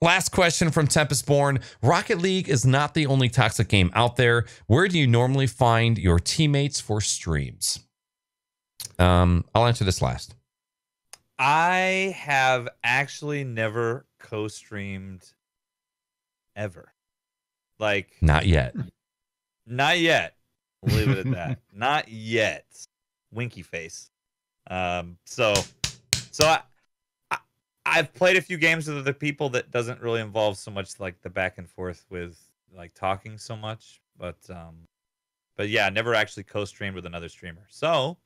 Last question from Tempest Born. Rocket League is not the only toxic game out there. Where do you normally find your teammates for streams? I'll answer this last. I have actually never co-streamed ever. Like, not yet. Not yet. We'll leave it at that. Not yet. Winky face. So I've played a few games with other people that doesn't really involve so much like the back and forth with like talking so much, but yeah, never actually co-streamed with another streamer. So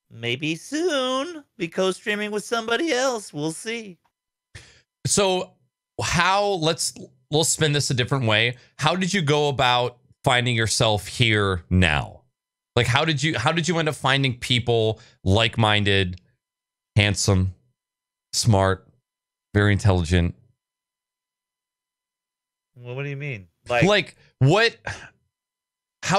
maybe soon be co-streaming with somebody else. We'll see. So we'll spin this a different way. How did you go about finding yourself here now? Like, how did you end up finding people like-minded, handsome, smart, very intelligent? Well, what do you mean? How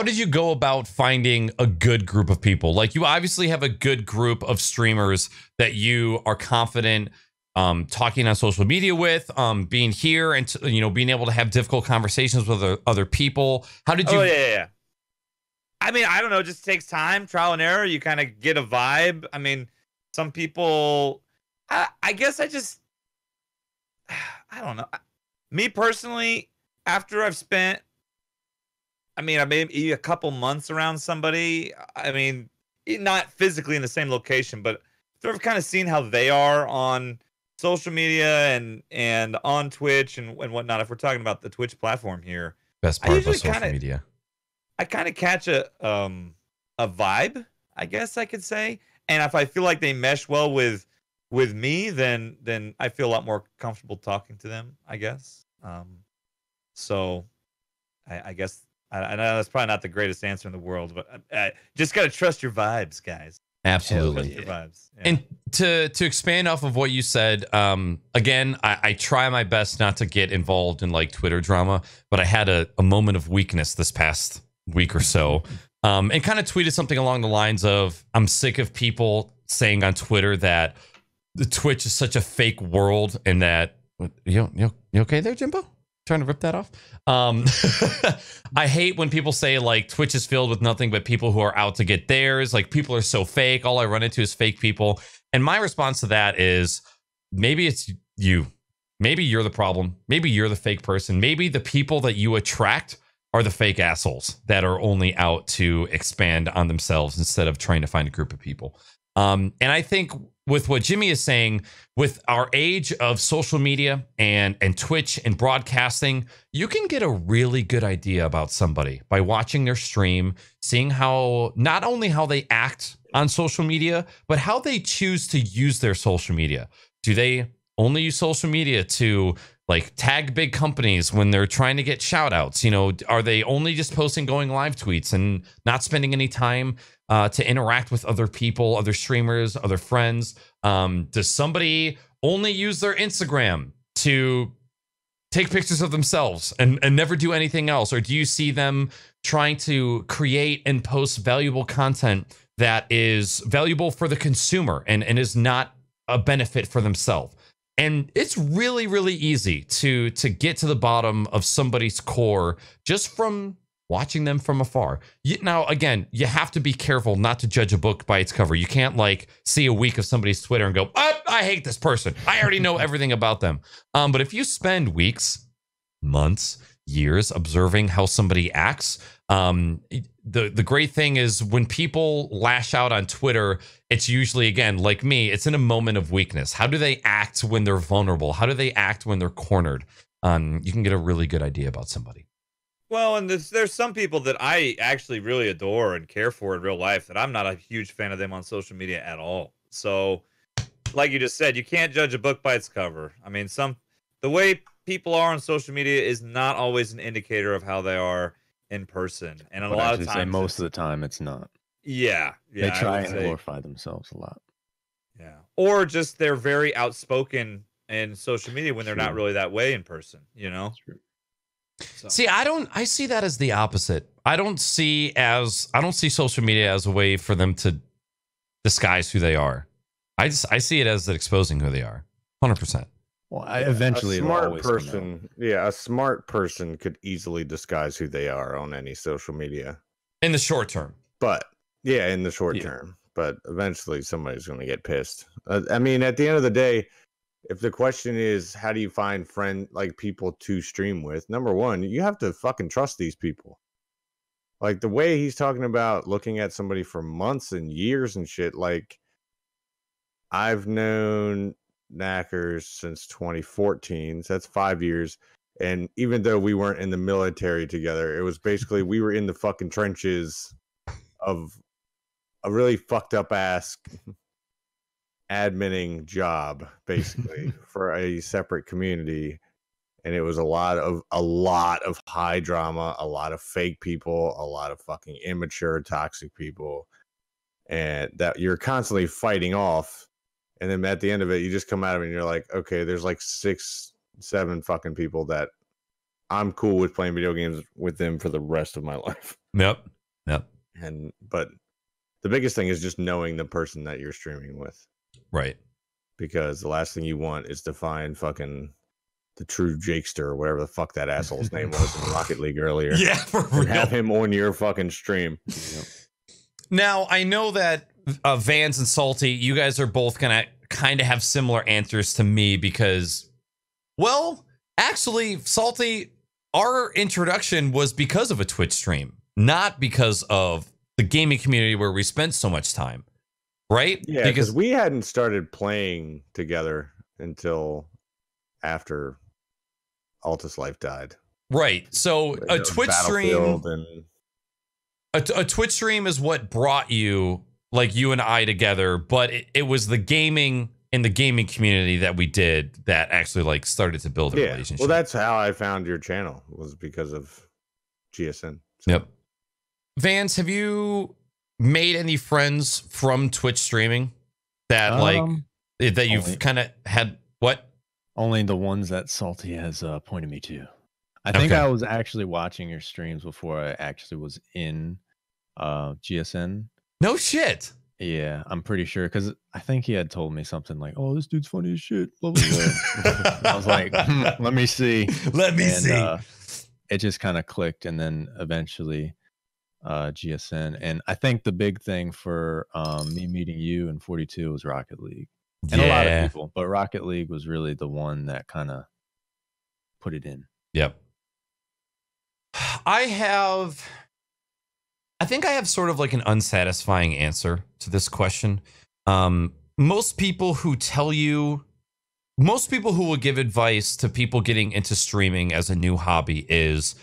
did you go about finding a good group of people? Like, you obviously have a good group of streamers that you are confident talking on social media with, being here and, being able to have difficult conversations with other people. How did you? Oh, yeah. I mean, I don't know. It just takes time, trial and error. You kind of get a vibe. I mean, some people, I guess I don't know. Me personally, after I've spent, I maybe a couple months around somebody, not physically in the same location, but I've kind of seen how they are on social media and on Twitch and whatnot. If we're talking about the Twitch platform here, best part of social media. I kind of catch a vibe, I guess I could say. And if I feel like they mesh well with me, then I feel a lot more comfortable talking to them, I guess. So I guess I know that's probably not the greatest answer in the world, but just got to trust your vibes, guys. Absolutely. Trust your vibes. Yeah. And to expand off of what you said, again, I try my best not to get involved in like Twitter drama, but I had a moment of weakness this past week or so, and kind of tweeted something along the lines of, I'm sick of people saying on Twitter that the Twitch is such a fake world, and that you okay there, Jimbo? Trying to rip that off. I hate when people say like Twitch is filled with nothing but people who are out to get theirs. Like, people are so fake. All I run into is fake people. And my response to that is, maybe it's you. Maybe you're the problem. Maybe you're the fake person. Maybe the people that you attract are the fake assholes that are only out to expand on themselves instead of trying to find a group of people. And I think with what Jimmy is saying, with our age of social media and Twitch and broadcasting, you can get a really good idea about somebody by watching their stream, seeing how not only how they act on social media, but how they choose to use their social media. Do they only use social media to like tag big companies when they're trying to get shout outs? Are they only just posting going live tweets and not spending any time to interact with other people, other streamers, other friends? Does somebody only use their Instagram to take pictures of themselves and never do anything else? Or do you see them trying to create and post valuable content that is valuable for the consumer and is not a benefit for themselves? And it's really, really easy to get to the bottom of somebody's core just from watching them from afar. Now, again, you have to be careful not to judge a book by its cover. You can't like see a week of somebody's Twitter and go, I hate this person. I already know everything about them. But if you spend weeks, months, years observing how somebody acts, the great thing is when people lash out on Twitter, it's usually, again, like me, it's in a moment of weakness. How do they act when they're vulnerable? How do they act when they're cornered? You can get a really good idea about somebody. Well, and there's some people that I actually really adore and care for in real life that I'm not a huge fan of them on social media at all. So, like you just said, you can't judge a book by its cover. I mean, the way people are on social media is not always an indicator of how they are in person. And a lot of times, most of the time, it's not. Yeah. They try and glorify themselves a lot. Yeah. Or just they're very outspoken in social media when they're not really that way in person, That's true. So. See, I see that as the opposite. I don't see social media as a way for them to disguise who they are. I see it as exposing who they are. 100%. Well, eventually, a it'll smart always come out. person, a smart person could easily disguise who they are on any social media. In the short term. But yeah, in the short term. But eventually somebody's going to get pissed. I mean, at the end of the day, if the question is how do you find people to stream with, number one, you have to fucking trust these people. Like the way he's talking about looking at somebody for months and years and shit, like I've known Knackers since 2014. So that's 5 years. And even though we weren't in the military together, it was basically we were in the fucking trenches of a really fucked up ass adminning job, basically, for a separate community. And it was a lot of high drama, a lot of fake people, a lot of fucking immature, toxic people, and that you're constantly fighting off. And then at the end of it, you just come out of it and you're like, okay, there's like 6, 7 fucking people that I'm cool with playing video games with them for the rest of my life. Yep. But the biggest thing is just knowing the person that you're streaming with. Right. Because the last thing you want is to find fucking the true Jakester or whatever the fuck that asshole's name was in Rocket League earlier. Yeah, for real. And have him on your fucking stream. Yep. Now, I know that Vans and Salty, you guys are both going to kind of have similar answers to me because, well, actually, Salty, our introduction was because of a Twitch stream, not because of the gaming community where we spent so much time, right? Yeah, because we hadn't started playing together until after Altus Life died. Right. So a Twitch stream, a Twitch stream is what brought you, like you and I together, but it was the gaming in the gaming community that we did that actually like started to build a relationship. Well, that's how I found your channel, was because of GSN. So. Yep. Vance, have you made any friends from Twitch streaming that that you've kind of had? What? Only the ones that Salty has pointed me to. I think I was actually watching your streams before I actually was in GSN. No shit. Yeah, I'm pretty sure, because I think he had told me something like, "Oh, this dude's funny as shit." Blah, blah, blah. I was like, "Let me see." Let me see. It just kind of clicked, and then eventually GSN. And I think the big thing for me meeting you in 42 was Rocket League. And a lot of people, but Rocket League was really the one that kind of put it in. Yep. I think I have sort of like an unsatisfying answer to this question. Most people who will give advice to people getting into streaming as a new hobby is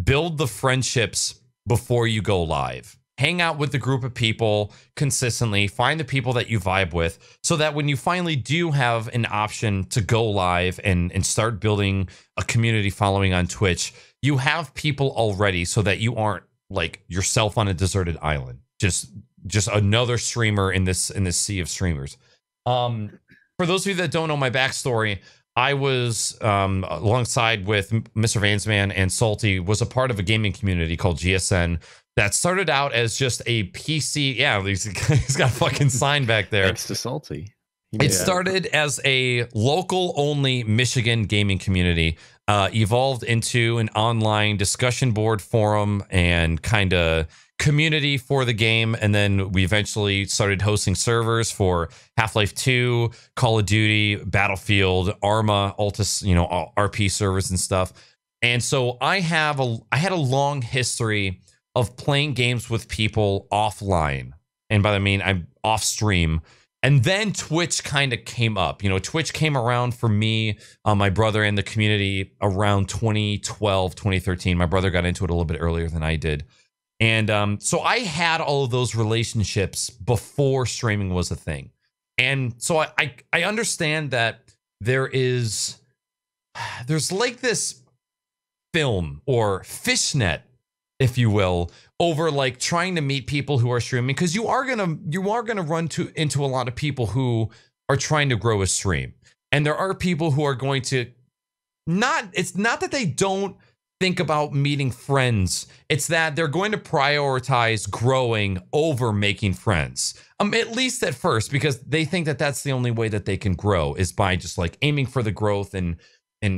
build the friendships before you go live. Hang out with the group of people consistently, find the people that you vibe with, so that when you finally do have an option to go live and start building a community following on Twitch, you have people already so that you aren't like yourself on a deserted island. Just another streamer in this sea of streamers. For those of you that don't know my backstory, I was alongside with Mr. Vansman and Salty, was a part of a gaming community called GSN that started out as just a PC. Yeah, he's got a fucking sign back there. Thanks to Salty. It started as a local only Michigan gaming community, evolved into an online discussion board, forum, and kind of community for the game. And then we eventually started hosting servers for Half-Life 2, Call of Duty, Battlefield, Arma, Altus, RP servers and stuff. And so I had a long history of playing games with people offline. And by that I mean I'm off stream. And then Twitch kind of came up. Twitch came around for me, my brother, and the community around 2012, 2013. My brother got into it a little bit earlier than I did. And so I had all of those relationships before streaming was a thing. And so I understand that there's like this film or fishnet, if you will, over like trying to meet people who are streaming, because you are gonna run into a lot of people who are trying to grow a stream, and there are people who are going to it's not that they don't think about meeting friends. It's that they're going to prioritize growing over making friends. At least at first, because they think that that's the only way that they can grow is by just like aiming for the growth and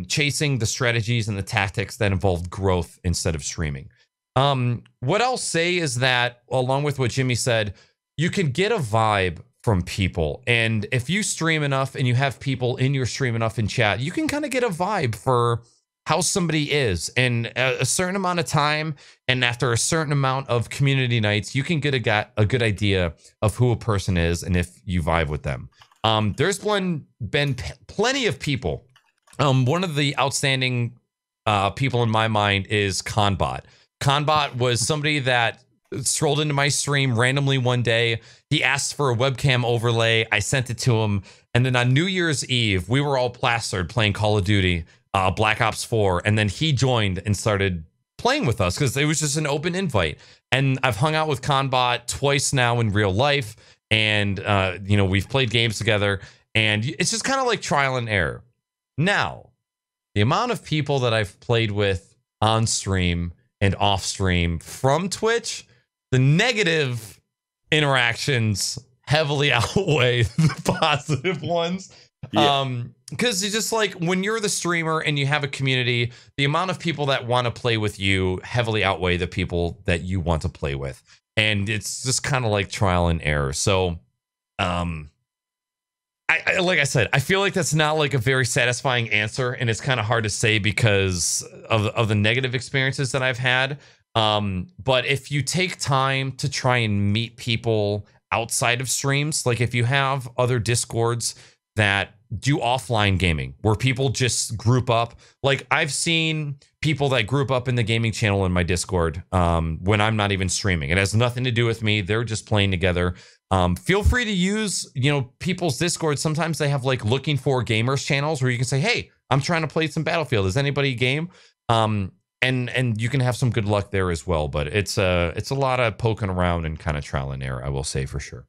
chasing the strategies and the tactics that involve growth instead of streaming. What I'll say is that, along with what Jimmy said, you can get a vibe from people. And if you stream enough and you have people in your stream enough in chat, you can kind of get a vibe for how somebody is. And a certain amount of time and after a certain amount of community nights, you can get a good idea of who a person is and if you vibe with them. There's been plenty of people. One of the outstanding people in my mind is Conbot. Conbot was somebody that strolled into my stream randomly one day. He asked for a webcam overlay. I sent it to him. And then on New Year's Eve, we were all plastered playing Call of Duty, Black Ops 4. And then he joined and started playing with us because it was just an open invite. And I've hung out with Conbot twice now in real life. And, you know, we've played games together. And it's just kind of like trial and error. Now, the amount of people that I've played with on stream and off stream from Twitch, the negative interactions heavily outweigh the positive ones. Yeah. Because it's just like when you're the streamer and you have a community, the amount of people that want to play with you heavily outweigh the people that you want to play with. And it's just kind of like trial and error. So, I like I said, I feel like that's not like a very satisfying answer, and it's kind of hard to say because of the negative experiences that I've had. But if you take time to try and meet people outside of streams, like if you have other Discords that do offline gaming where people just group up, like I've seen people that group up in the gaming channel in my Discord when I'm not even streaming. It has nothing to do with me. They're just playing together. Feel free to use, you know, people's Discord. Sometimes they have like looking for gamers channels where you can say, hey, I'm trying to play some Battlefield. Is anybody game? And you can have some good luck there as well. But it's a lot of poking around and kind of trial and error, I will say for sure.